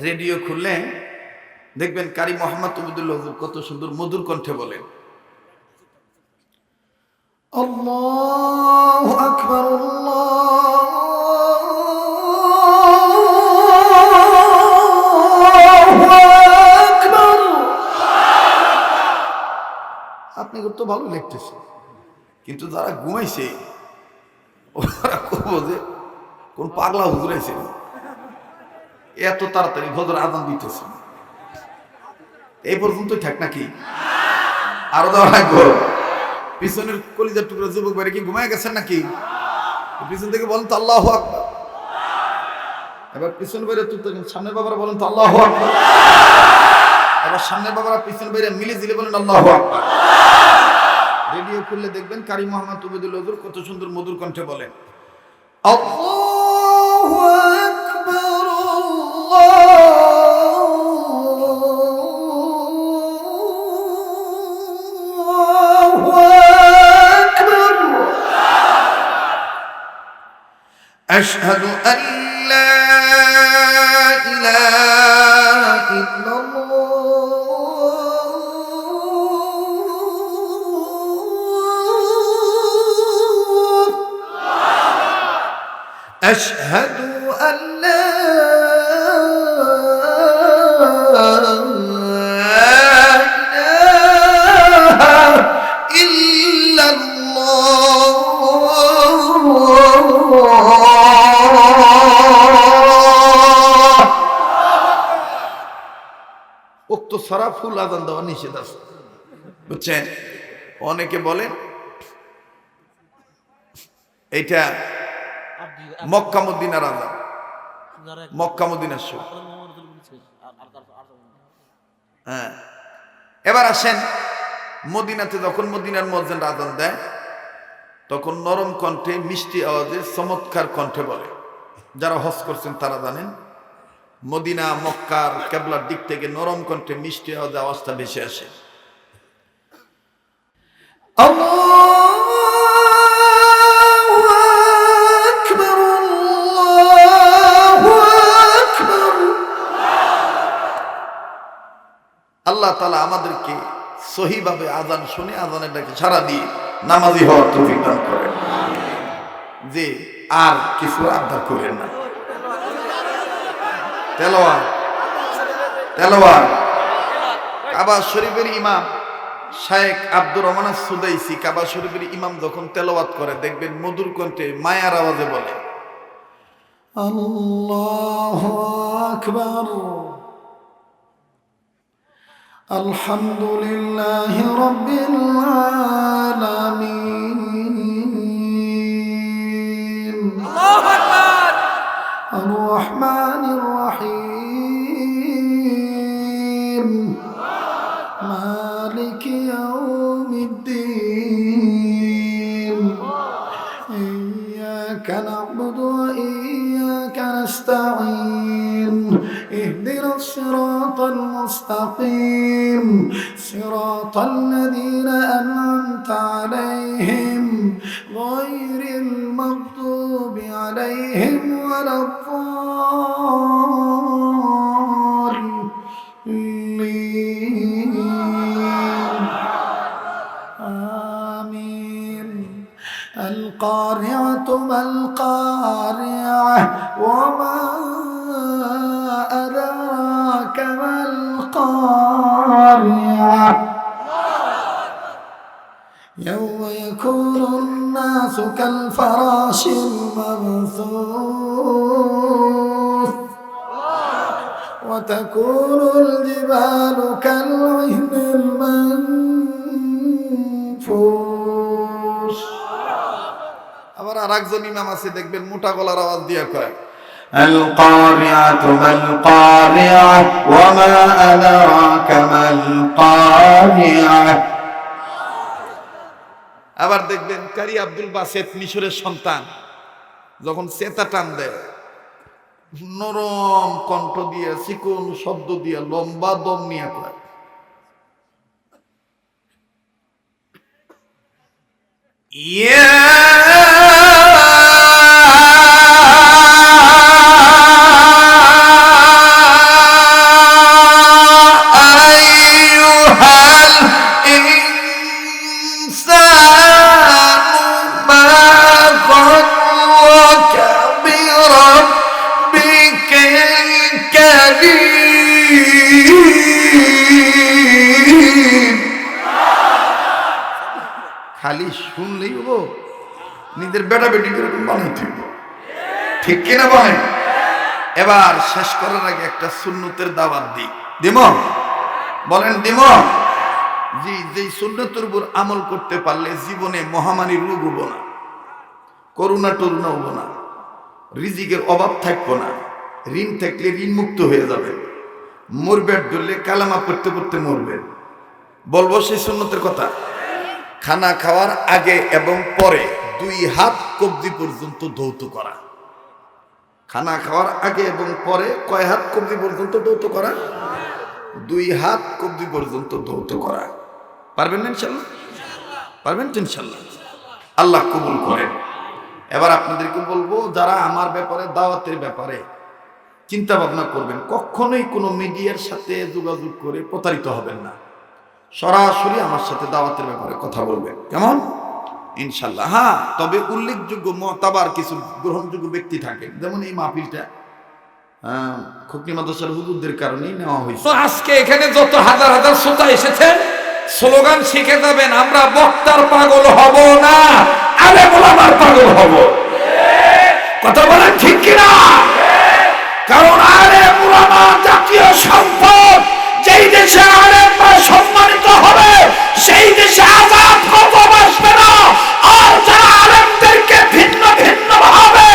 Radio খুললে দেখবেন কারি মোহাম্মদ উবুদুল্লাহ হুজুর কত সুন্দর মধুর কণ্ঠে বলেন, আল্লাহু আকবার আল্লাহু আকবার। আপনি তো ভালো লিখতেছে, কিন্তু যারা ঘুমাইছে ওরা কইবো যে কোন পাগলা হুজুর আইছে, এত তাড়াতাড়ি ফজর আযান দিতেছে। এই পর্যন্ত থাক নাকি আরো দেওয়া লাগবে? পিছনের কলিজার টুকরা যুবক ভাই কি ঘুমায় গেছেন নাকি? পিছন থেকে বলেন তো আল্লাহু আকবার। এবার পিছন বাইরে তুলতে সামনের বাবারা বলেন তো আল্লাহু আকবার। এবার সামনের বাবারা পিছন বাইরে মিলে দিলে বলেন আল্লাহু আকবার। রেডিও খুললে দেখবেন কারি মোহাম্মদ উবুদুল্লাহ হুজুর কত সুন্দর মধুর কণ্ঠে বলেন, আল্লাহু আকবার আল্লাহু আকবার আশহাদু আন লা ইলাহা ইল্লাল্লাহ أشهد أن لا إله إلا الله উক্ত সারা ফুল আযান দেওয়া নিষেধ আছে, বুঝছেন? অনেকে বলেন এটা মক্কা মদিনার আযান, মক্কা মদিনার শো। হ্যাঁ, এবার আসেন মদিনাতে যখন মদিনার মুয়াজ্জিন আযান দেয় তখন নরম কণ্ঠে মিষ্টি আওয়াজে চমৎকার কণ্ঠে বলে। যারা হজ করছেন তারা জানেন মদিনা মক্কার কিবলার দিক থেকে নরম কণ্ঠে মিষ্টি আওয়াজে আওয়াজটা ভেসে আসে। আল্লাহ তাআলা আমাদেরকে সহিভাবে আযান শুনে আযানের ডাকে সাড়া দিয়ে নামাজি হওয়ার তৌফিক দান করেন। যে আর কিছু আবদার করেন না, তেলাওয়াত তেলাওয়াত। কাবা শরীফের ইমাম শায়েখ আব্দুর রহমান সুদাইসি কাবা শরীফের ইমাম যখন তেলাওয়াত করে দেখবেন মধুর কণ্ঠে মায়ার আওয়াজে বলে, আল্লাহু আকবার আলহামদুলিল্লাহি রাব্বিল আলামিন আল্লাহু আকবার আর রহমানির রহিম মালিকি ইয়াউমিদ্দিন ইয়্যাকা না'বুদু ওয়া ইয়্যাকা নাস্তাঈন اهدنا الصراط المستقيم صراط الذين أنعمت عليهم غير المغضوب عليهم ولا الضالين آمين القارعة ما القارعة وما أدراك ما القارعة يوم يكون الناس كالفراش المبثوث وتكون الجبال كالعهن المنفوش। আবার আরেকজন ইমাম আছে দেখবেন মোটা গলার আওয়াজ দিয়ে কয়, القارعة ما القارعة وما أدراك ما القارعة। আবার দেখবেন কারি আব্দুল বাসেত মিশরের সন্তান যখন চেতা টান দেয় নরম কণ্ঠ দিয়ে চিকন শব্দ দিয়ে লম্বা দম নিয়ে কয়, ইয়া শুনলেই হবো, নিজের বেটা বেটি এরকম বানাইতে হইব, ঠিক কিনা বলেন? এবার শেষ করার আগে একটা সুন্নতের দাওয়াত দিই, দিম? বলেন দিম? জি, যেই সুন্নতের উপর আমল করতে পারলে জীবনে মহামারী রোগ হবো না, করোনা টরুনা হবো না, রিজিকের অভাব থাকবো না, ঋণ থাকলে ঋণ মুক্ত হয়ে যাবে, মরবেট ধরলে কালামা পড়তে পড়তে মরবেন। বলবো সেই সুন্নতের কথা। খানা খাওয়ার আগে এবং পরে 2 হাত কবজি পর্যন্ত ধৌত করা। খানা খাওয়ার আগে এবং পরে কয় হাত কবজি পর্যন্ত ধৌত করা? 2 হাত কবজি পর্যন্ত ধৌত করা। পারবেন না ইনশাল্লাহ? পারবেন তো ইনশাল্লাহ? আল্লাহ কবুল করেন। এবার আপনাদেরকে বলবো, যারা আমার ব্যাপারে, দাওয়াতের ব্যাপারে চিন্তা ভাবনা করবেন, কখনোই কোনো মিডিয়ার সাথে যোগাযোগ করে প্রতারিত হবেন না। সরাসরি আমার সাথে দাওয়াতের ব্যাপারে কথা বলবেন, কেমন? ইনশাল্লাহ। হ্যাঁ, তবে উল্লেখযোগ্য মতাবার কিছু গ্রহণযোগ্য ব্যক্তি থাকেন, যেমন এই মাহফিলটা খুকনি মাদ্রাসার হুজুরদের কারণেই নেওয়া হয়েছে। তো আজকে এখানে যত হাজার হাজার শ্রোতা এসেছেন, স্লোগান শিখে যাবেন, আমরা বক্তার পাগল হব না, আলেম ওলামার পাগল হব। কথা বলেন ঠিক কিনা? কারণ আলেম ওলামা জাতীয় সম্পদ। যেই দেশে আলেমরা সম্মানিত হবে, সেই দেশে আযাব গজব আসবে না। আর যারা আলেমদেরকে ভিন্ন ভিন্ন ভাবে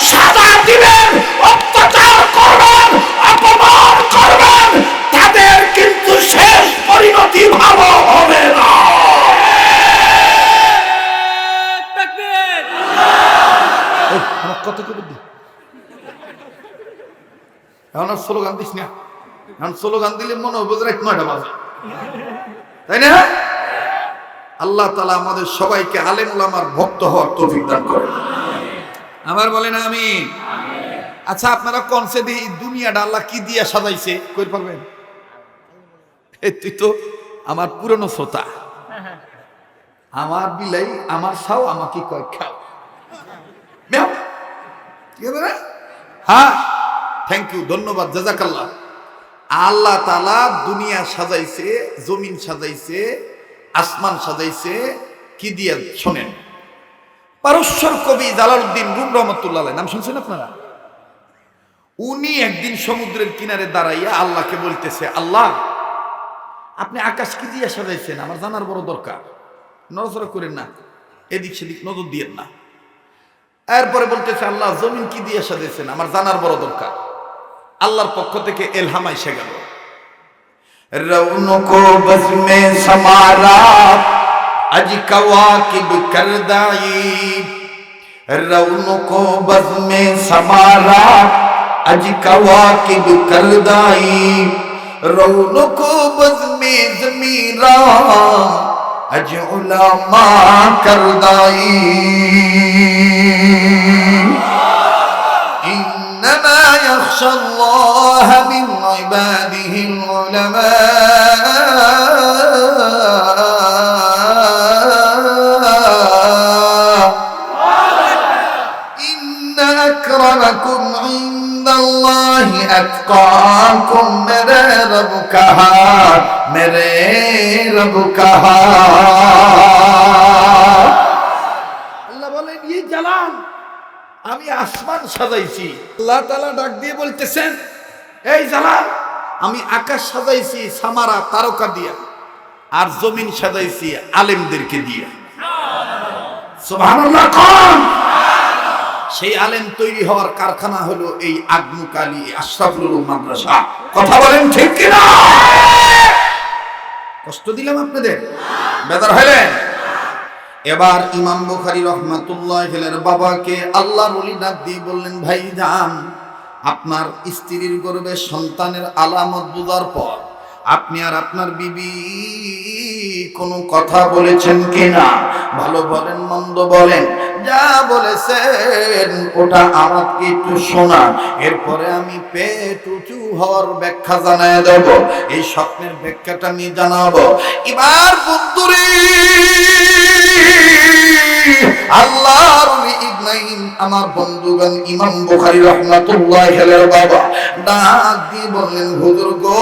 সাজা দিবেন, অত্যাচার করবেন, অপমান করবেন, তাদের কিন্তু শেষ পরিণতি ভালো হবে না। কত করে দি এখন আর স্লোগান দিস না, এখন স্লোগান দিলে মনে হবে 9টা বাজে, তাই না? আল্লাহ তাআলা আমাদের সবাইকে আলেম ওলামার ভক্ত হওয়ার তৌফিক দান করেন। আমার বলেন আমিন। আচ্ছা, আপনারা কোনসে দিয়ে দুনিয়াটা আল্লাহ কি দিয়ে সাজাইছে কই পারবেন? তুই তো আমার পুরনো শ্রোতা, আমার বিলাই আমার ছাও আমাকে কয় খাও। হ্যাঁ, থ্যাংক ইউ, ধন্যবাদ, জাযাকাল্লাহ। আল্লাহ তাআলা দুনিয়া সাজাইছে, জমিন সাজাইছে, আসমান সাজাইছে কি দিয়ে? শোনেন, পারস্যর কবি জালালউদ্দিন রুম রহমাতুল্লাহ আলাইহি, নাম শুনছেন আপনারা? উনি একদিন সমুদ্রের কিনারে দাঁড়াইয়া আল্লাহকে বলতেছে, আল্লাহ আপনি আকাশ কি দিয়ে সাজাইছেন আমার জানার বড় দরকার, নজর করেন না, এদিক সেদিক নজর দিয়েন না। এরপরে বলতেছে, আল্লাহ জমিন কি দিয়ে সাজাইছেন আমার জানার বড় দরকার। আল্লাহর পক্ষ থেকে এলহাম এসে গেল, রৌনকো বজমে সামারা আজ কওয়াকিব করদাই, রৌনকো বজমে সামারা আজ কওয়াকিব করদাই, রৌনকো বজমে জমিরা আজ উলামা করদাই, إنما يخشى الله من عباده العلماء إن أكرمكم عند الله أتقاكم मेरे रब कहा আল্লাহ বলেন, এই জালাল আমি আসমান সাজাইছি। আল্লাহ তাআলা ডাক দিয়ে বলতেছেন, এই জালাল আমি আকাশ সাজাইছি সামারা তারকা দিয়া, আর জমিন সাজাইছি আলেমদেরকে দিয়া। সুবহানাল্লাহ। কোন সেই আলেম তৈরি হওয়ার কারখানা হলো এই আগমুকালী আশরাফুল উলুম মাদ্রাসা। কথা বলেন ঠিক কিনা? কষ্ট দিলাম আপনাদের? বেদার হলেন? এবার ইমাম বুখারী রাহমাতুল্লাহি আলাইহির বাবাকে আল্লাহর ওলি ডাক দিয়ে বললেন, ভাই যান, আপনার স্ত্রীর গর্ভে সন্তানের আলামত বোঝার পর আপনি আর আপনার বিবি কোনো কথা বলেছেন কিনা? ভালো বলেন মন্দ বলেন, যা বলেছেন ওটা আমাকে একটু শোনান, এরপরে আমি পেট উঁচু হওয়ার ব্যাখ্যা জানায় দেব। এই স্বপ্নের ব্যাখ্যাটা আমি জানাবো। এবার বন্ধুরে, আল্লাহর ইবনাইম আমার বন্ধুগণ ইমাম বুখারী রাহমাতুল্লাহি আলাইহির বাবা ডাক দিয়ে বললেন, হুজুর গো,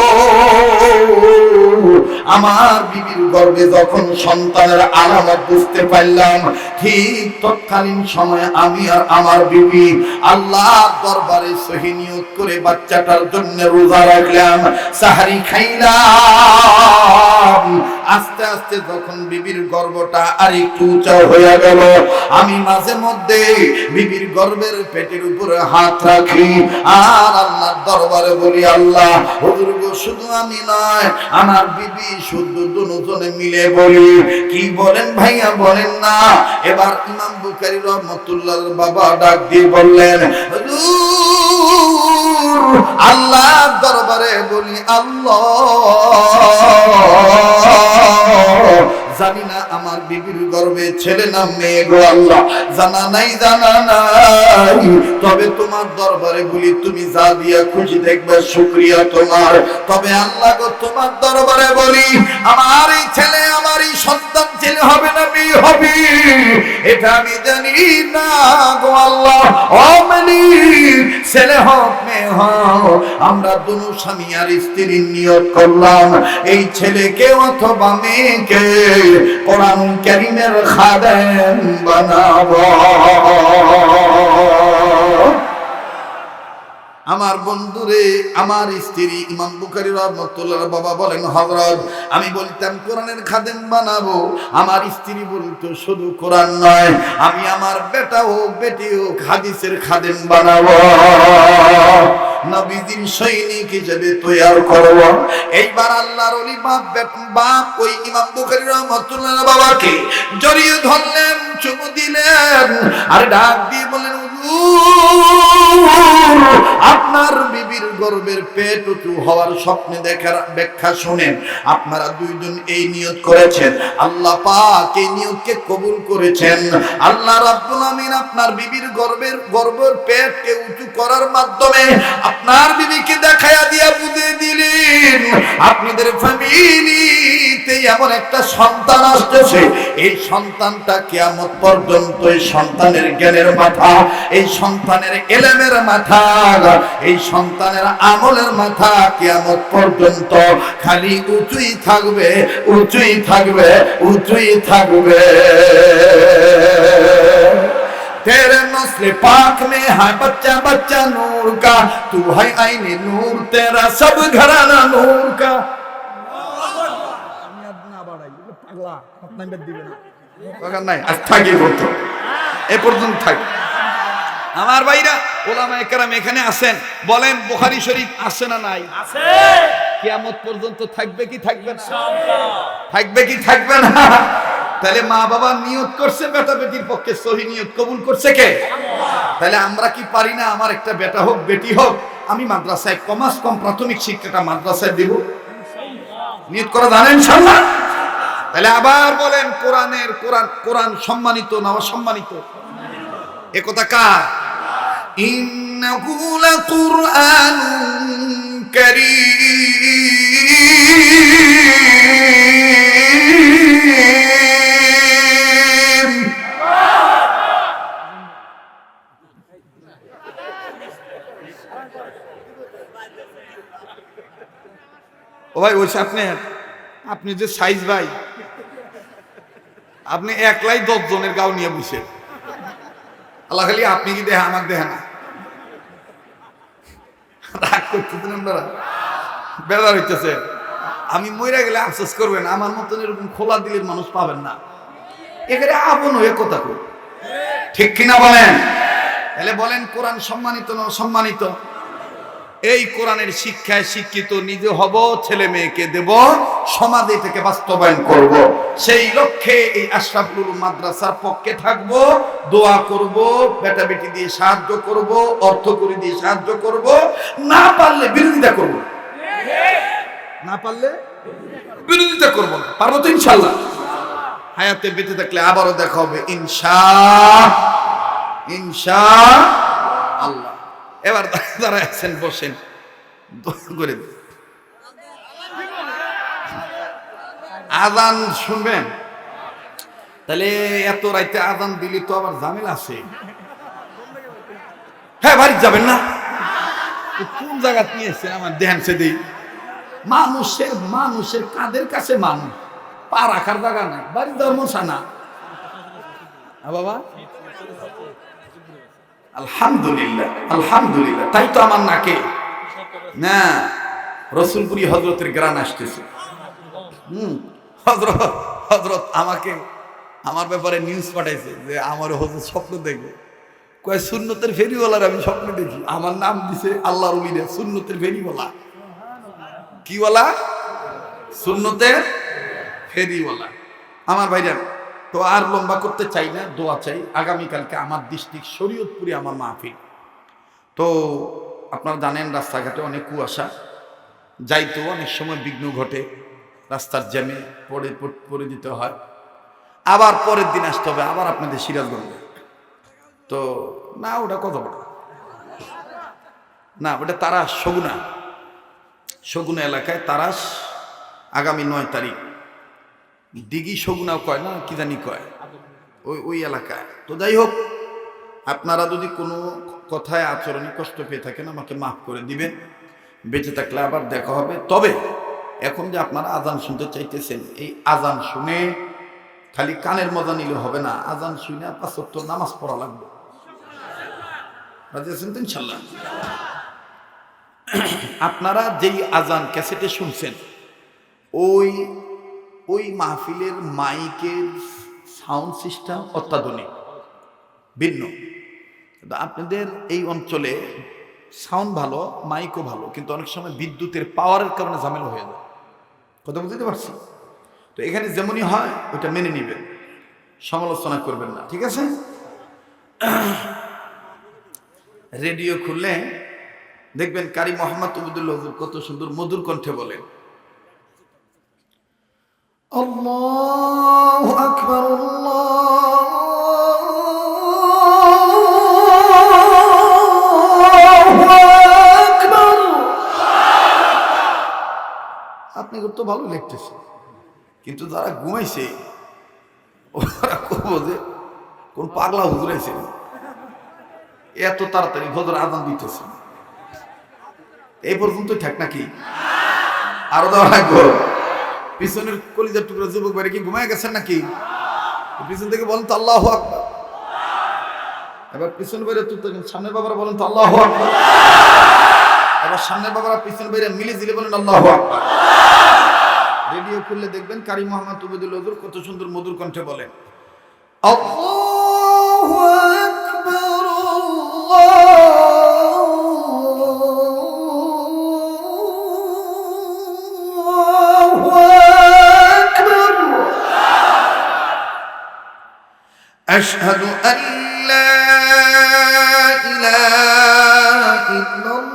আমার বিবির গর্ভে যখন সন্তানের আলামত বুঝতে পারলাম, ঠিক তৎকালীন সময়ে আমি আর আমার বিবি আল্লাহর দরবারে সহি নিয়ত করে বাচ্চাটার জন্য রোজা রাখলাম, সাহারি খাইলাম। আস্তে আস্তে যখন বিবির গর্ভটা আর একটু উঁচা হয়ে গেল, আমি মাঝে মধ্যে বিবির গর্ভের পেটের উপরে হাত রাখি আর আল্লাহর দরবারে বলি, আল্লাহ, হুজুর গো, শুধু আমি নয়, আমার বিবি শুদ্ধ দুজনে মিলে বলি। কি বলেন ভাইয়া, বলেন না? এবার ইমাম বুখারী রাহমাতুল্লাহর বাবা ডাক দিয়ে বললেন, হুজুর, আল্লাহর দরবারে বলি, আল্লাহ, জানি না আমার বিবির গর্ভে ছেলে না মেয়ে গো আল্লাহ, জানা নাই, তবে তোমার দরবারে বলি, তুমি যা দিয়া খুশি দেখবে শুকরিয়া তোমার। তবে আল্লাহ গো, তোমার দরবারে বলি, আমার এই ছেলে, আমার এই সন্তান ছেলে হবে না মেয়ে হবে, এটা আমি জানি না গো আল্লাহ। ছেলে হোক মেয়ে হোক, আমরা দুনো স্বামী আর স্ত্রীর নিয়ত করলাম, এই ছেলেকে অথবা মেয়েকে কোরআন কারীমের খাদেম বানাবো। আমার বন্ধুরে, আমার স্ত্রী ইমাম বুখারী রাহমাতুল্লাহর বাবা বলেন, হযরত, আমি বলতাম কোরআনের খাদেম বানাবো, আমার স্ত্রী বলতো শুধু কোরআন নয়, আমি আমার বেটা হোক বেটি হোক হাদিসের খাদেম বানাবো, নবীজির সৈনিক হিসেবে তৈরি করব। এইবার আল্লাহর ওলি বাপ ওই ইমাম বুখারী রাহমাতুল্লাহর বাবাকে জড়িয়ে ধরলেন, চুমু দিলেন আর ডাক দিয়ে বলেন, আপনার বিবির গর্ভের পেট উঁচু হওয়ার স্বপ্নে দেখার ব্যাখ্যা শুনেন। আপনারা দুইজন এই নিয়ত করেছেন, আল্লাহ পাক এই নিয়তকে কবুল করেছেন। আল্লাহ রাব্বুল আমিন আপনার বিবির গর্ভের পেটকে উঁচু করার মাধ্যমে আপনার বিবিকে দেখায়া দিয়া বুঝিয়ে দিলেন, আপনাদের ফ্যামিলিতে এমন একটা সন্তান আসতেছে, এই সন্তানটা কিয়ামত পর্যন্ত এই সন্তানের জ্ঞানের মাথা, এই সন্তানের ইলমের মাথা, এই সন্তানের আমলের মাথা কিয়ামত পর্যন্ত খালি উঁচুই থাকবে, উঁচুই থাকবে, উঁচুই থাকবে। तेरे नस्ल पाक में है बच्चा बच्चा नूर का, तू है आईने नूर, तेरा सब घराना नूर का। আমার ভাইরা ওলামায়ে কেরাম এখানে আছেন, বলেন বুখারী শরীফ আছে না নাই? আছে। কিয়ামত পর্যন্ত থাকবে কি থাকবে না? ইনশাআল্লাহ থাকবে কি থাকবে না? তাহলে মা বাবা নিয়ত করছে, বেটা বেটির পক্ষে সহি নিয়ত কবুল করছে কে? আল্লাহ। তাহলে আমরা কি পারি না আমার একটা বেটা হোক বেটি হোক, আমি মাদ্রাসায় কমাস কম প্রাথমিক শিক্ষাটা মাদ্রাসায় দেব? নিয়ত করা জানেন ইনশাআল্লাহ। তাহলে আবার বলেন, কোরআন সম্মানিত না অসম্মানিত? এ কথা কার? ইন্নাহু লাকুরআনুন কারীম। ও ভাই, ওই আপনি যে সাইজ ভাই, আপনি একলাই 10 জনের গাও নিয়ে বসে, আল্লাহ খালি আপনি কি দেহা আমাকে দেহা না, রাগ করতেছেন আপনারা, বেজার হইতেছে। আমি মইরা গেলে আফসোস করবেন, আমার মতন এরকম খোলা দিলের মানুষ পাবেন না। এখানে আপন হয়ে কথা কই, ঠিক কিনা বলেন? তাহলে বলেন, কোরআন সম্মানিত না অসম্মানিত? এই কোরআনের শিক্ষায় শিক্ষিত নিজে হব, ছেলে মেয়েকে দেব, সমাজে থেকে বাস্তবায়ন করব। সেই লক্ষ্যে এই আশরাফুল উলুম মাদ্রাসার পক্ষে থাকব, দোয়া করব, বেটা বেটি দিয়ে সাহায্য করব, অর্থ করে দিয়ে সাহায্য করব, না পারলে বিরোধিতা করব। না পারলে বিরোধিতা করব না, পারবো তো ইনশাআল্লাহ। হায়াতে বেঁচে থাকলে আবারও দেখা হবে ইনশাআল্লাহ। এবার যারা আছেন বসেন, করে আজান শুনবেন। তাহলে এত রাইতে আজান দিলি তো আবার ঝামেলা আছে। হ্যাঁ, বাড়ি যাবেন না? কোন জায়গা নিয়েছে আমার ধ্যান সে দিই মানুষের কাদের কাছে মানুষ পা রাখার জায়গা নাই বাড়ি ধর্মসা না বাবা আলহামদুলিল্লাহ আলহামদুলিল্লাহ তাই তো আমার নাকে না রসুলপুরি হজরতের গ্রান আসতেছে হজরত আমাকে আমার ব্যাপারে নিউজ পাঠাইছে যে আমার হজরত স্বপ্ন দেখবে কয় সুন্নতের ফেরিওয়ালার আমি স্বপ্ন দেখি আমার নাম দিছে আল্লাহর ওলিরা সুন্নতের ফেরিওয়ালা কি বলা সুন্নতের ফেরিওয়ালা আমার ভাইরা তো আর লম্বা করতে চাই না দোয়া চাই আগামীকালকে আমার ডিস্ট্রিক্ট শরীয়তপুরে আমার মাহফিল তো আপনারা জানেন রাস্তাঘাটে অনেক কুয়াশা যাইতো অনেক সময় বিঘ্ন ঘটে রাস্তার জ্যামে পড়ে দিতে হয় আবার পরের দিন আসতে হবে আবার আপনাদের সিরাজগঞ্জে তো না ওটা কত বড় না ওটা তারাস সগুনা এলাকায় তারাস আগামী 9 তারিখ দিঘি সগুনাও কয় না কি জানি কয় ওই এলাকায় তো যাই হোক আপনারা যদি কোনো কথায় আচরণে কষ্ট পেয়ে থাকেন আমাকে মাফ করে দিবেন বেঁচে থাকলে আবার দেখা হবে তবে এখন যে আপনারা আজান শুনতে চাইতেছেন এই আজান শুনে খালি কানের মজা নিলে হবে না আজান শুনে 5 ওয়াক্ত নামাজ পড়া লাগবে রাজি আছেন তো ইনশাল্লাহ আপনারা যেই আজান ক্যাসেটে শুনছেন ওই মাহফিলের মাইকের সাউন্ড সিস্টেম অত্যাধুনিক ভিন্ন আপনাদের এই অঞ্চলে সাউন্ড ভালো মাইকও ভালো কিন্তু অনেক সময় বিদ্যুতের পাওয়ারের কারণে ঝামেলা হয়ে যায় কথা বুঝতে পারছি তো এখানে যেমনই হয় ওটা মেনে নেবেন সমালোচনা করবেন না ঠিক আছে রেডিও খুললে দেখবেন কারি মোহাম্মদ উবুদুল্লাহ হুজুর কত সুন্দর মধুর কণ্ঠে বলেন আল্লাহু আকবার আপনি তো ভালো লিখতেছে কিন্তু যারা ঘুমাইছে ওরা করবো যে কোন পাগলা হুজুর আইছে এত তাড়াতাড়ি ফজর আজান দিতেছে এই পর্যন্তই থাক নাকি আরো দেওয়া লাগবে পিছনের কলিজার টুকরা যুবক বাড়ি কি ঘুমায় গেছেন নাকি পিছন থেকে বলেন তো আল্লাহু আকবার এবার পিছন বাইরে তুলতে সামনের বাবারা বলেন তো আল্লাহু আকবার এবার সামনের বাবারা পিছন বাইরে মিলে জিলে বলেন আল্লাহু আকবার রেডিও খুললে দেখবেন কারি মোহাম্মদ উবুদুল্লাহ হুজুর কত সুন্দর মধুর কণ্ঠে বলেন আল্লাহু আকবার আল্লাহু আকবার আশহাদু আন লা ইলাহা ইল্লাল্লাহ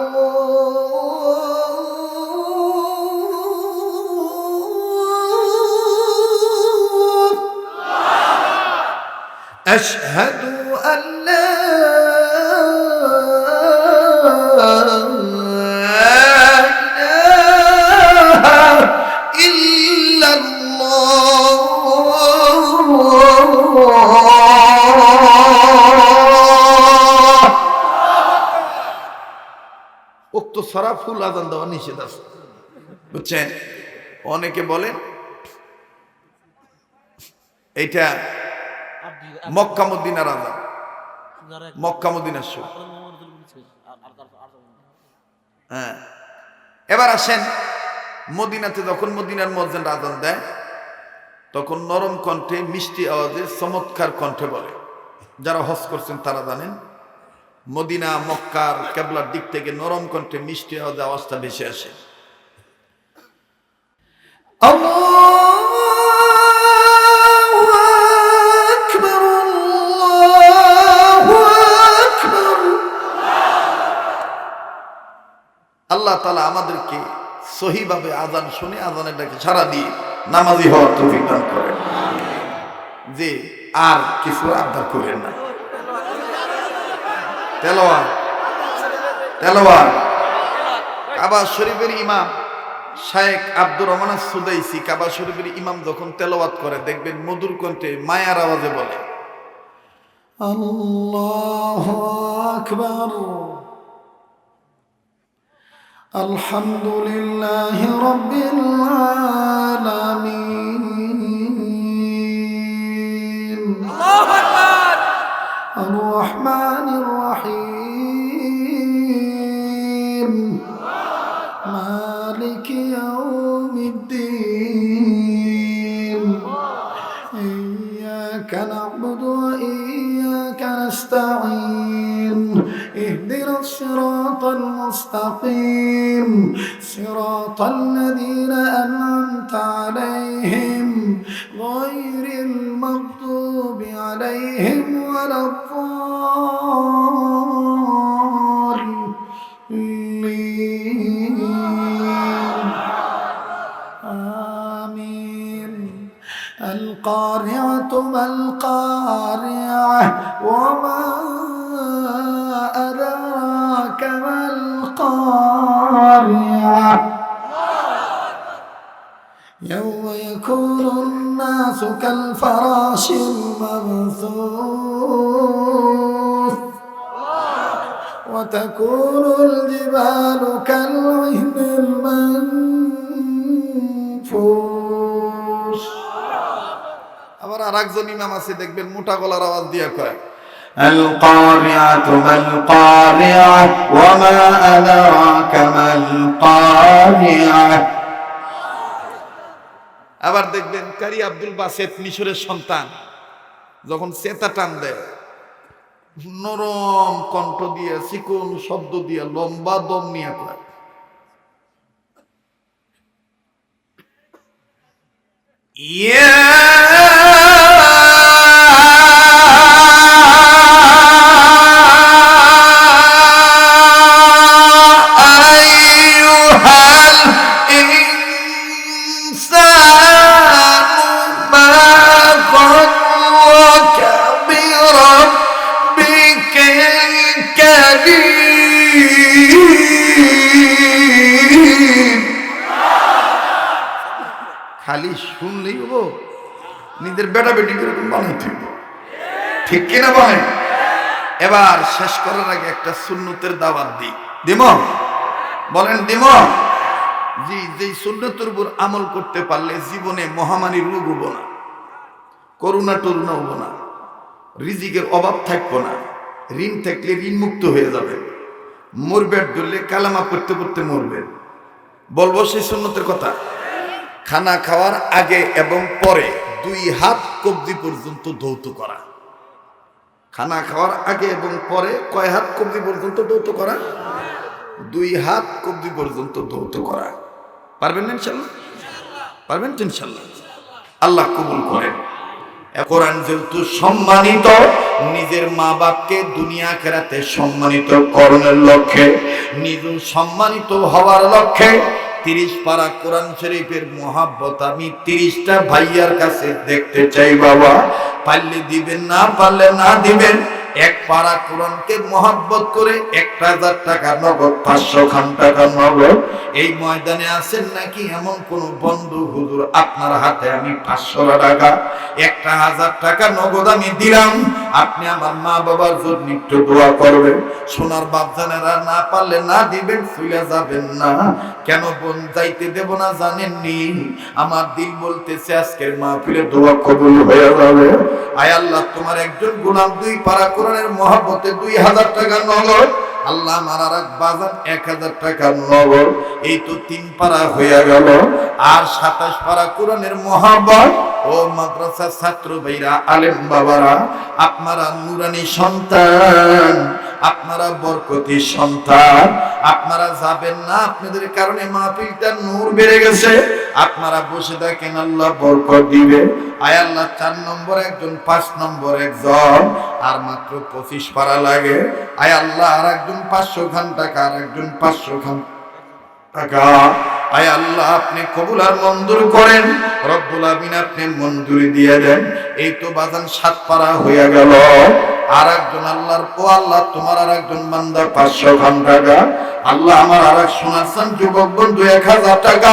أشهد أن لا إله إلا الله উক্ত সারা ফুল আজান দেওয়া নিষেধ আছে বুঝছেন অনেকে বলেন এইটা মক্কা মদিনার আজান মক্কা মদিনার শো হ্যাঁ এবার আসেন মদিনাতে যখন মদিনার মুয়াজ্জিন আজান দেয় তখন নরম কণ্ঠে মিষ্টি আওয়াজে চমৎকার কণ্ঠে বলে যারা হজ করছেন তারা জানেন মদিনা মক্কার কিবলার দিক থেকে নরম কণ্ঠে মিষ্টি আওয়াজে আওয়াজটা ভেসে আসে আল্লাহ তাআলা আমাদেরকে সহিভাবে আজান শুনে আজানের ডাকে সাড়া দিয়ে নামাজি হওয়ার তৌফিক দান করেন যে আর কিছু আবদার করেন না তেলাওয়াত কাবা শরীফের ইমাম শায়েখ আব্দুর রহমান সুদাইসি কাবা শরীফের ইমাম যখন তেলাওয়াত করে দেখবেন মধুর কণ্ঠে মায়ার আওয়াজে বলে আল্লাহু আকবার الحمد لله رب العالمين الله أكبر الرحمن الرحيم مالك يوم الدين إياك نعبد وإياك نستعين اهدنا الصراط المستقيم صراط الذين أنعمت عليهم غير المغضوب عليهم ولا الضالين آمين القارعة ما القارعة وما أدراك ما القارعة يوم يكون الناس كالفراش المبثوث وتكون الجبال كالعهن المنفوش আবার আরেকজন ইমাম আছে দেখবেন মোটা গলার আওয়াজ দিয়ে কয় القارعة ما القارعة وما أدراك ما القارعة আবার দেখবেন কারি আব্দুল বাসেত মিশরের সন্তান যখন চেতা টান দেয় নরম কণ্ঠ দিয়ে চিকন শব্দ দিয়ে লম্বা দম নিয়ে কয় ইয়া খালি শুনলেই হবো নিজের বেটা বেটি কিরকম বানাইতে ঠিক কিনা বলেন এবার শেষ করার আগে একটা সুন্নতের দাওয়াত দিই দিম বলেন দিম জি যেই সুন্নতের উপর আমল করতে পারলে জীবনে মহামারী রোগ হবো না করোনা টরুনা হবো না রিজিকের অভাব থাকবো না ঋণ থাকলে ঋণ মুক্ত হয়ে যাবে মরবেট ধরলে কালামা পড়তে পড়তে মরবেন বলবো সেই সুন্নতের কথা খানা খাওয়ার আগে এবং পরে 2 হাত কবজি পর্যন্ত ধৌত করা খানা খাওয়ার আগে এবং পরে কয় হাত কবজি পর্যন্ত ধৌত করা 2 হাত কবজি পর্যন্ত ধৌত করা পারবেন না ইনশাআল্লাহ পারবেন তো ইনশাআল্লাহ আল্লাহ কবুল করেন কোরআন যেহেতু সম্মানিত নিজের মা বাপকে দুনিয়া আখিরাতে সম্মানিত করণের লক্ষ্যে নিজে সম্মানিত হওয়ার লক্ষ্যে 30 পারা কোরআন শরীফের মহাব্বত আমি 30টা ভাইয়ার কাছে দেখতে চাই বাবা পারলে দিবেন না পারলে না দিবেন এক পারা কোরআনকে মহাব্বত করে 1000 টাকা নগদ 500 খান টাকা নগদ এই ময়দানে আছেন নাকি এমন কোন বন্ধু হুজুর আপনার হাতে আমি 500 টাকা 1000 টাকা নগদ আমি দিলাম আপনি আমার মা বাবার জন্য একটু দোয়া করবেন সোনার বাপজানেরা না পারলে না দিবেন চলে যাবেন না কেন বোন যাইতে দেব না জানেননি আমার দিল বলতেছে আজকের মাহফিলে দোয়া কবুল হয়ে যাবে আয় আল্লাহ তোমার একজন গোলাম 2 পারা কোরআনের মহব্বতে 2000 টাকা নগদ আল্লাহ আমার আর এক বাজান 1000 টাকা নগদ এই তো 3 পারা হয়ে গেল আর 27 পারা কোরআনের মহব্বত ও মাদ্রাসার ছাত্র ভাইরা আলেম বাবারা আপনারা নূরানী সন্তান আপনারা বরকতি সন্তান আপনারা যাবেন না আপনাদের কারণে মাহফিলটা নূর বেড়ে গেছে আপনারা বসে থাকেন আল্লাহ বরকত দিবে আয় আল্লাহ 4 নম্বর একজন 5 নম্বর একজন আর মাত্র 25 পারা লাগে আয় আল্লাহ আর একজন 500 খান টাকা আর একজন 500 খান টাকা আয় আল্লাহ আপনি কবুল আর মঞ্জুর করেন রব্বুল আমিন আপনি মঞ্জুরি দিয়ে দেন এই তো বাজান 7 পারা হয়ে গেল আর একজন আল্লাহর ও আল্লাহ তোমার আর একজন বান্দা 500 খান টাকা আল্লাহ আমার আর এক সোনার সান যুবক বন্ধু 1000 টাকা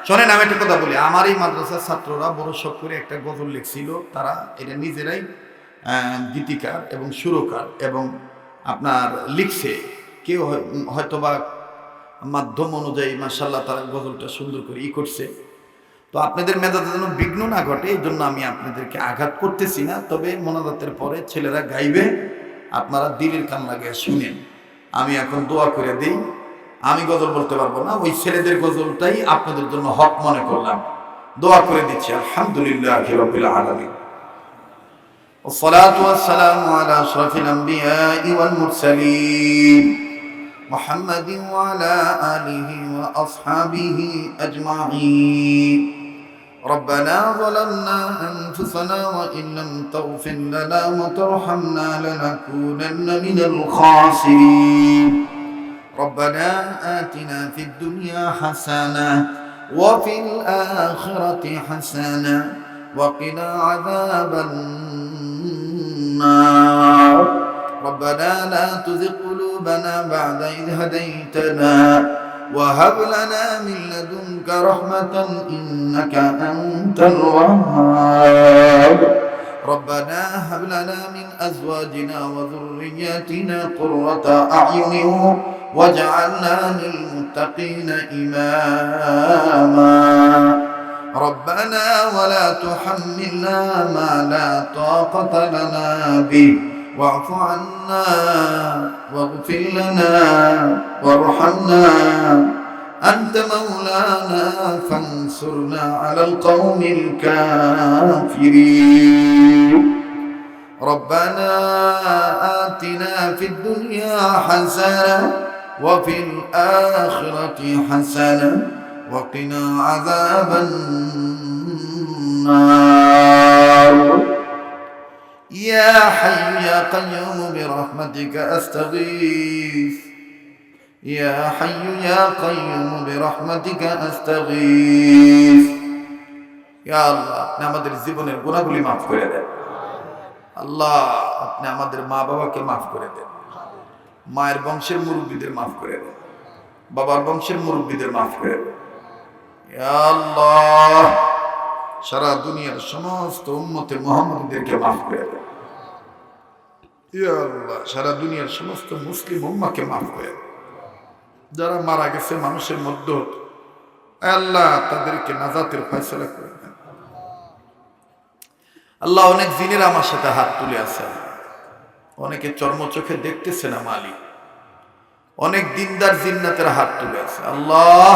শোনেন, আমি একটা কথা বলি। আমার এই মাদ্রাসার ছাত্ররা বড় শখ করে একটা গজল লিখছিল। তারা এটা নিজেরাই গীতিকার এবং সুরকার এবং আপনার লিখছে। কেউ হয়তোবা মাধ্যম অনুযায়ী মাশাআল্লাহ তারা গজলটা সুন্দর করে করছে। তো আপনাদের মেধাতে যেন বিঘ্ন না ঘটে, এই জন্য আমি আপনাদেরকে আঘাত করতেছি না। তবে মোনাজাতের পরে ছেলেরা গাইবে, আপনারা দিলের কান লাগিয়ে শুনেন। আমি এখন দোয়া করে দিই। আমি গজল বলতে পারবো না, ওই ছেলেদের গজলটাই আপনাদের জন্য হক মনে করলাম, দোয়া করে দিচ্ছি। আলহামদুলিল্লাহি রাব্বিল আলামিন, والصلاة والسلام على أشرف الأنبياء والمرسلين محمد وعلى آله وأصحابه أجمعين. ربنا ظلمنا أنفسنا وإن لم تغفر لنا وترحمنا لنكونن من الخاسرين. ربنا آتنا في الدنيا حسنة وفي الآخرة حسنة وقنا عذاب النار. ربنا لا تزغ قلوبنا بعد إذ هديتنا وهب لنا من لدنك رحمة إنك أنت الوهاب. ربنا هب لنا من أزواجنا وذرياتنا قرة أعين واجعلنا للمتقين إماما. ربنا ولا تحملنا ما لا طاقة لنا به واعف عنا واغفر لنا وارحمنا أنت مولانا فانصرنا على القوم الكافرين. ربنا آتنا في الدنيا حسنة وفي الآخرة حسنة وقنا عذاب النار. يا حي يا قيوم برحمتك أستغيث. يا حي يا قيوم برحمتك أستغيث. يا الله আপনি আমাদের জীবনের গুনাহগুলি maaf করে দেন। আল্লাহ আপনি আমাদের মা বাবাকে maaf করে দেন। মায়ের বংশের মুরব্বিদের maaf করে দেন। বাবার বংশের মুরব্বিদের maaf করে দেন। ইয়া আল্লাহ সারা দুনিয়ার সমস্ত উম্মতে মুহাম্মাদীদেরকে maaf করে দেন। ইয়া আল্লাহ সারা দুনিয়ার সমস্ত মুসলিম উম্মাহকে maaf করে দেন। যারা মারা গেছে মানুষের মধ্যে, আল্লাহ তাদেরকে নাজাতের ফয়সালা করে দেন। আল্লাহ অনেক জিনেরা আমার সাথে হাত তুলে আছে, অনেকে চর্মচোখে দেখতেছে না মালিক, অনেক দিনদার জিন্নাতের হাত তুলে আছে। আল্লাহ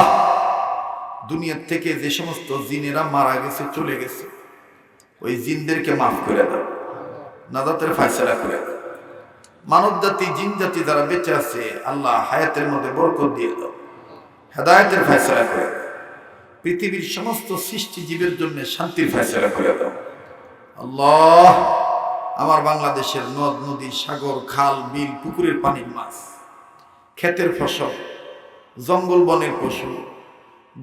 দুনিয়ার থেকে যে সমস্ত জিনেরা মারা গেছে চলে গেছে, ওই জিনদেরকে মাফ করে দাও, নাজাতের ফয়সালা করে দাও। মানব জাতি জিন জাতি যারা বেঁচে আছে আল্লাহ হায়াতের মধ্যে বরকত দিয়ে দাও, হেদায়েতের ফয়সালা করে দাও। পৃথিবীর সমস্ত সৃষ্টি জীবের জন্য শান্তির ফয়সালা করে দাও। আল্লাহ আমার বাংলাদেশের নদ নদী সাগর খাল বিল পুকুরের পানির মাছ, ক্ষেতের ফসল, জঙ্গল বনের পশু,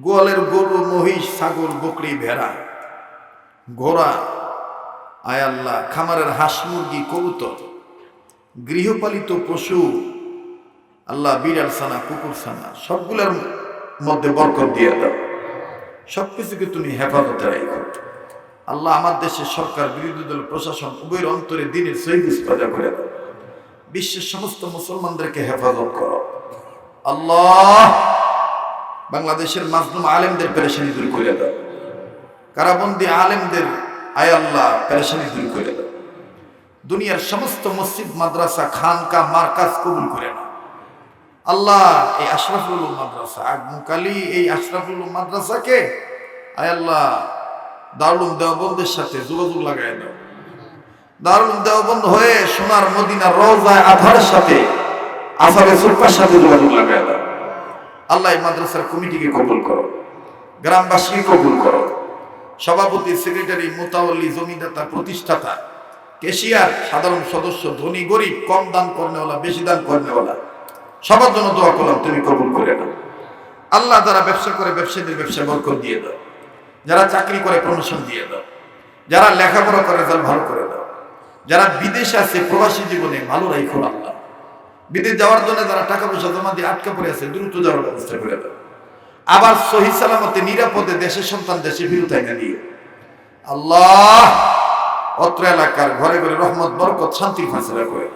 গোয়ালের গরু মহিষ ছাগল বকরি ভেড়া ঘোড়া, আয় আল্লাহ খামারের হাঁস মুরগি কবুতর, গৃহপালিত পশু আল্লাহ বিড়াল ছানা কুকুর ছানা সবগুলোর মধ্যে বরকত দিয়ে দাও। সবকিছুকে তুমি হেফাজতে রাখো। আল্লাহ আমার দেশের সরকার বিরোধী দল প্রশাসন উভয়ের অন্তরে দিনের সহিদ ইস্তেফাদা করে দাও। বিশ্বের সমস্ত মুসলমানদেরকে হেফাজত করো। আল্লাহ বাংলাদেশের মাজলুম আলেমদের পেরেশানি দূর করে দাও। কারাবন্দী আলেমদের আয় আল্লাহ পেরেশানি দূর করে দাও। দুনিয়ার সমস্ত মসজিদ মাদ্রাসা খানকা মারকাজ কবুল করে নাও। আল্লাহ এই আশরাফুল উলুম মাদ্রাসা আগমুকালী এই আশরাফুল উলুম মাদ্রাসাকে আয় আল্লাহ দারুল উলুম দেওবন্দের সাথে যোগাযোগ লাগাই দাও। দারুল উলুম দেওবন্দ হয়ে সোনার মদিনার রওজা আধারের সাথে আসাবে সুফার সাথে যোগাযোগ লাগাই দাও। আল্লাহ এই মাদ্রাসার কমিটিকে কবুল করো, গ্রামবাসীকে কবুল করো, সভাপতি সেক্রেটারি মুতাওয়াল্লি জমিদাতা প্রতিষ্ঠাতা কেশিয়ার সাধারণ সদস্য ধনী গরিব কম দান করনেওয়ালা বেশি দান করনেওয়ালা সবার জন্য দোয়া করলাম, তুমি কবুল করে নাও। আল্লাহ যারা ব্যবসা করে ব্যবসায়ীদের ব্যবসায় বরকত দিয়ে দাও, যারা চাকরি করে প্রমোশন দিয়ে দাও, যারা লেখাপড়া করে তারা ভালো করে দাও, যারা বিদেশে আছে প্রবাসী জীবনে ভালো রাখো আল্লাহ। বিদেশ যাওয়ার জন্য যারা টাকা পয়সা জমা দিয়ে আটকা পড়ে আছে দ্রুত যাওয়ার ব্যবস্থা করে দাও। আবার সহি সালামতে নিরাপদে দেশের সন্তান দেশে ফিরত এনে দিও আল্লাহ। অত্র এলাকার ঘরে ঘরে রহমত বরকত শান্তির ফাঁসলা করে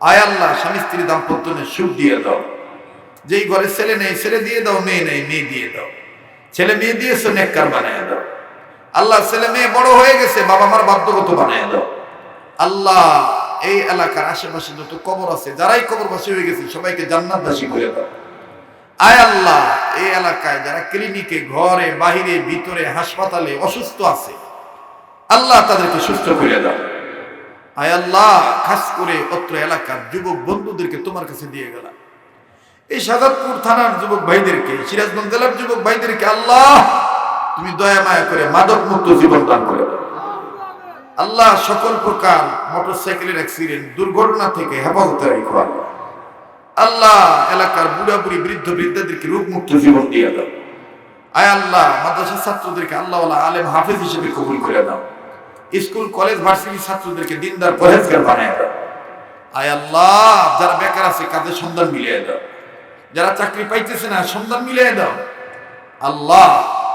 আয় আল্লাহ। স্বামী স্ত্রী দাম্পত্য সুখ দিয়ে দাও। যেই ঘরে ছেলে নেই ছেলে দিয়ে দাও, মেয়ে নেই মেয়ে দিয়ে দাও। ছেলে মেয়ে দিয়েছো নেককার বানায় দাও আল্লাহ। ছেলে মেয়ে বড় হয়ে গেছে, বাবা মার বাধ্যগত বানায় দাও আল্লাহ। এই এলাকার আশেপাশে যত কবর আছে, যারাই কবরবাসী হয়ে গেছে সবাইকে জান্নাতবাসী করে দাও আয় আল্লাহ। এই এলাকায় যারা ক্লিনিকে, ঘরে, বাহিরে, ভিতরে, হাসপাতালে অসুস্থ আছে আল্লাহ, তাদেরকে সুস্থ করে দাও আয় আল্লাহ। খাস করে অত্র এলাকার যুবক বন্ধুদেরকে তোমার কাছে দিয়ে গেলাম। এই সাজাদপুর থানার যুবক ভাইদেরকে, সিরাজগঞ্জ জেলার যুবক ভাইদেরকে আল্লাহ তুমি দয়া মায়া করে মাদক মুক্ত জীবন দান করে দাও আল্লাহ। সকল প্রকার মোটরসাইকেলের অ্যাক্সিডেন্ট, দুর্ঘটনা থেকে হেফাজতে রাখো আল্লাহ। এলাকার বুড়া বুড়ি, বৃদ্ধ বৃদ্ধাদেরকে রোগ মুক্ত জীবন দিয়ে দাও আয় আল্লাহ। মাদ্রাসা ছাত্রদেরকে আল্লাহ আলেম হাফেজ হিসেবে কবুল করে দাও। স্কুল কলেজ ভার্সিটি ছাত্রদেরকে দিনদার পরহেজগার বানিয়ে দাও আয় আল্লাহ। যারা বেকার আছে কাজের সন্ধান মিলিয়ে দাও, যারা চাকরি পাইতেছে না সন্ধান মিলিয়ে দাও আল্লাহ।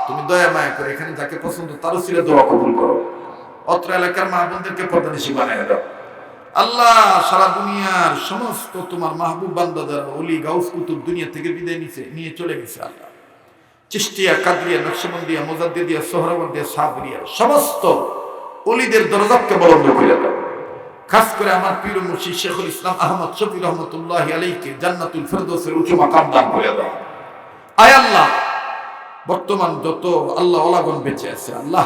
তুমি দয়া মায়া করে এখানে যাকে পছন্দ তার উসিলায় দোয়া কবুল করো। অত্র এলাকার মা বোনদেরকে পর্দানিশী বানিয়ে দাও আল্লাহ। সারা দুনিয়ার সমস্ত তোমার মাহবুব বান্দা যারা ওলি গাউস কুতুব দুনিয়া থেকে বিদায় নিয়ে চলে গেছে আল্লাহ, চিশতিয়া, কাদরিয়া, নকশবন্দিয়া, মুজাদ্দিদিয়া, সোহরাওয়ার্দিয়া, সাবরিয়া, সমস্ত ওলিদের দরজাকে বলন্দ করে দাও। খাস করে আমার পীর মুর্শিদ শেখুল ইসলাম আহমদ শফি রহমতুল্লাহ আলাইহিকে জান্নাতুল ফেরদৌসের উঁচু মাকাম দান করে দাও আয় আল্লাহ। বর্তমান যত আল্লাহ ওলাগণ বেঁচে আছে আল্লাহ,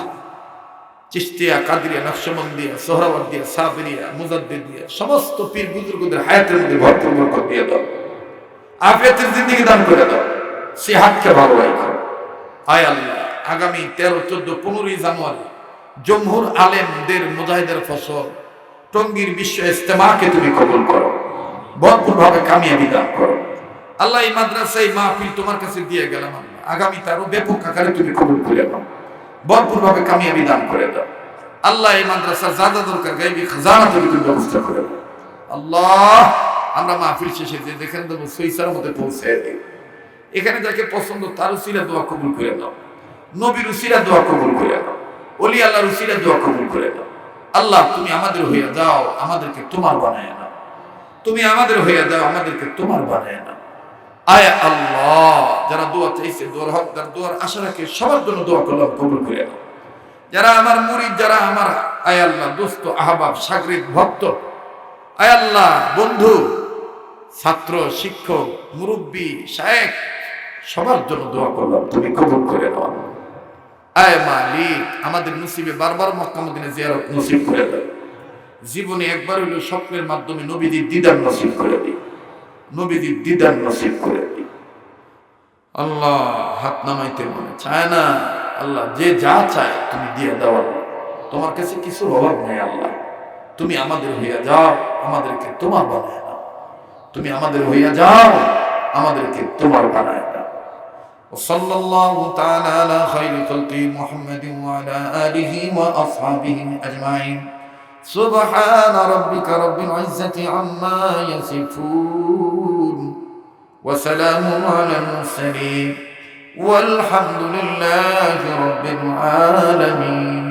চিশতিয়া, কাদরিয়া, নকশবন্দিয়া, সোহরাওয়ার্দিয়া, সাবরিয়া, মুজাদ্দিদিয়া, সমস্ত পীর বুজুর্গদের হায়াতের মধ্যে ভরপুর বরকত দিয়ে দাও। আফিয়াতের জিন্দেগি দান করে দাও, সিহাতকে ভালো রাখো আয় আল্লাহ। আগামী 13, 14, 15 জানুয়ারি জমহুর আলেমদের মুজাহিদের ফসল টঙ্গীর বিশ্ব ইজতেমাকে তুমি কবুল করো, ভরপুর ভাবে কামিয়াবি দান করো আল্লাহ। এই মাদ্রাসায় মাহফিল তোমার কাছে দিয়ে গেলাম আল্লাহ, আগামী তারও ব্যাপক আকারে তুমি কবুল করে নাও, ভরপুর ভাবে কামিয়াবি দান করে দাও আল্লাহ। এই মাদ্রাসার যা যা দরকার গায়বী খাজানা তুমি ব্যবস্থা করে দাও আল্লাহ। আমরা মাহফিল শেষে যে যেখানে দেবো সহিসার মধ্যে পৌঁছে দিই। এখানে যাকে পছন্দ তার উসিলা দোয়া কবুল করে দাও, নবীর উসিলা দোয়া কবুল করে দাও, ওলি আল্লাহর উসিলা দোয়া কবুল করে দাও আল্লাহ। তুমি আমাদের হইয়া যাও, আমাদেরকে তোমার বানায় নাও। তুমি আমাদের হইয়া যাও, আমাদেরকে তোমার বানায় নাও আয় আল্লাহ। যারা দোয়া চাইছে, দোয়ার হকদার, দোয়ার আশা রাখে, সবার জন্য দোয়া করলাম, কবুল করে নাও। যারা আমার মুরিদ, যারা আমার আয় আল্লাহ দোস্ত, আহবাব, সাগরিদ, ভক্ত আয় আল্লাহ, বন্ধু, ছাত্র, শিক্ষক, মুরব্বী, শায়েখ, সবার জন্য দোয়া করলাম, তুমি কবুল করে নাও আয় মালিক। আমাদের নসিবে বারবার মক্কা মদিনা জিয়ারত নসিব করে দাও। জীবনে একবার হইলো স্বপ্নের মাধ্যমে নবীজির দিদার নসিব করে দিই, নবীজির দিদার নসিব করে দিই আল্লাহ। হাত নামাইতে মনে চায় না আল্লাহ, যে যা চায় তুমি দিয়ে দাও আল্লাহ। তোমার কাছে কিছু অভাব নেই আল্লাহ। তুমি আমাদের হইয়া যাও, আমাদেরকে তোমার বানায় নাও। তুমি আমাদের হইয়া যাও, আমাদেরকে তোমার বানায় নাও। وصلى الله تعالى على خير خلقه محمد وعلى آله وأصحابه أجمعين. سبحان ربك رب العزة عما يصفون وسلام على المرسلين والحمد لله رب العالمين.